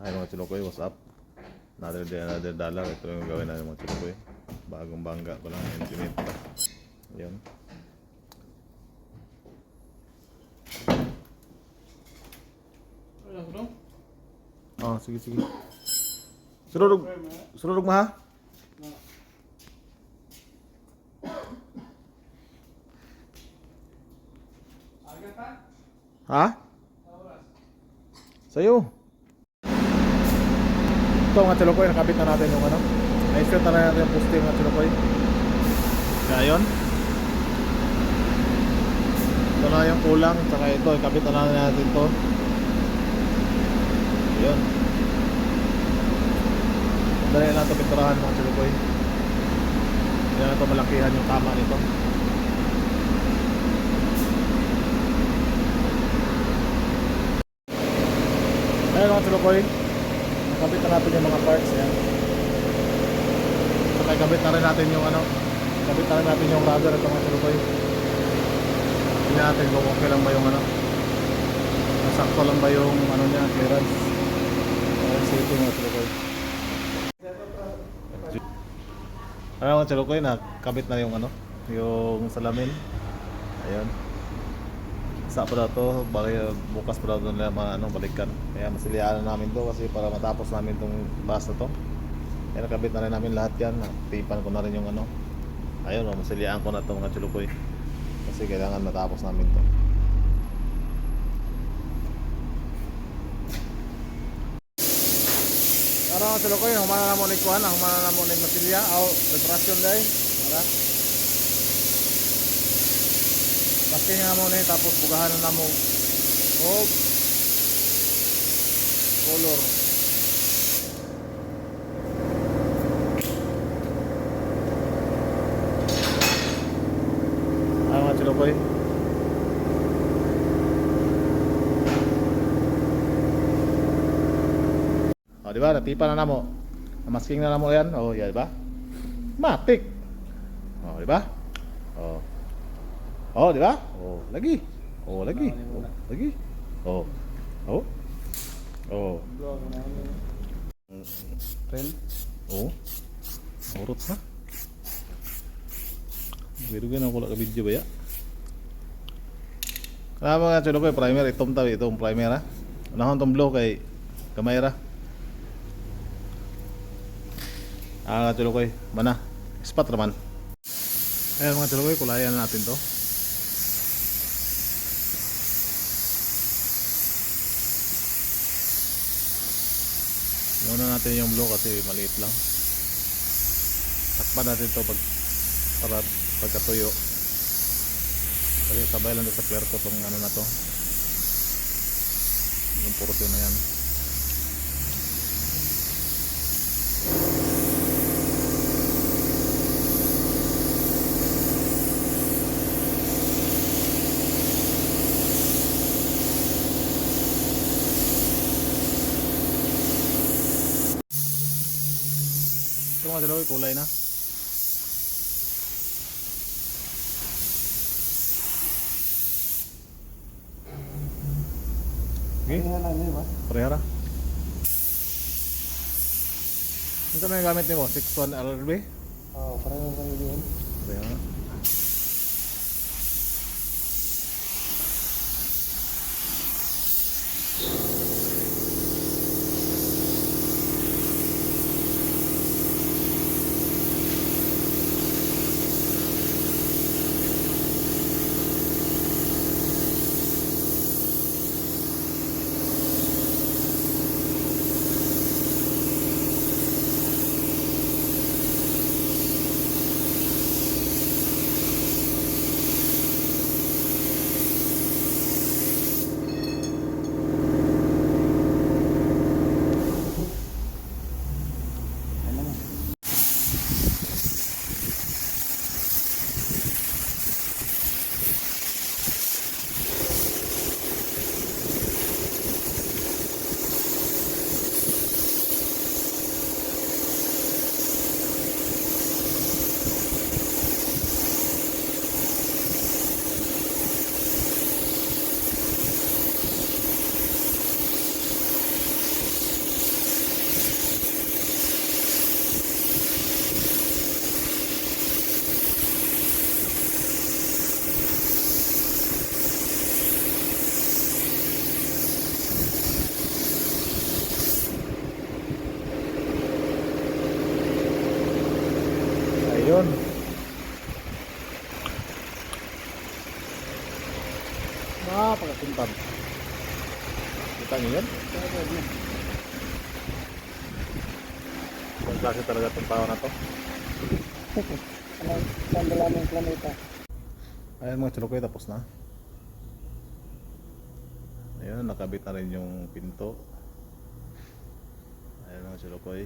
Ay mga Chilokoy, what's up? Another day, another dollar. Ito yung gawin natin mga Chilokoy. Bagong bangga ko lang, intimate pa. Ayun. Oh, sige, sige. Sururog mo ha? Ha? Sa'yo. Ito mga Chilokoy, nakabit na natin yung ano. Na-insert na natin yung posting mga Chilokoy. Kaya yun. Ito na yung kulang. Tsaka ito, ikabit na natin ito. Yun. Dali lang ito pinturahan mga Chilokoy. Hindi na ito malakihan yung tama nito. Ayan mga Chilokoy, nakabit na natin yung mga parts yan. Saka ikabit na rin natin yung ano, ikabit na rin natin yung rubber ito mga Chilokoy. Tingnan natin kung okay lang ba yung ano, nasakto lang ba yung ano niya, clearance. Ayan safety mga Chilokoy. Ayan mga Chilokoy, nakabit na yung ano, yung salamin. Ayan. Sa pa daw to, bukas pa daw to nila balikan. Kaya masilihan na namin to kasi para matapos namin tong bus na to. Kaya nakabit na rin namin lahat yan. Tipan ko na rin yung ano. Ayun, masilihan ko na to mga Chilokoy. Kasi kailangan matapos namin to. Pero mga Chilokoy, humana na mo ni Kuan, humana na mo ni masilya o preparasyon dahil. Wala. Pasti nga mo ni tapos bugahan na mo og color. Ay mga Chilokoy. Oh, di ba? Natipa na namo. Masking na namo yan. Oh, yeah, di ba? Matik. Oh, di ba? Oh. Oh, di ba? Oh, lagi. Oh, lagi. Oh, lagi. Oh. Oh. Oh. Ren. Oh. Urut na. Birugan ako lang ka video ba ya? Kaya mga Chilokoy, primer itong tawi, itong primer ha. Unahon tong blow kay kamay ra. Mga Chilokoy, mana? Spot raman. Ayan mga Chilokoy, kulayan natin to. Iuna natin yung blow kasi maliit lang. Takpan natin to para pagkatuyo. Kasi sabay lang sa clear ko tong ano na to. Yung portion na yan. Ito mga Chilokoy, kulay na. Okay. Parehara. Ito na yung gamit mo, 6-1 LRB? Oo, parang kami din. Parehara. napakakintab. Kita niyo yun? Ang klase talaga itong tao na to. Saan dala mo yung planeta? Ayan mga chulukoy, tapos na. Ayun, nakabit na rin yung pinto. Ayan mga chulukoy.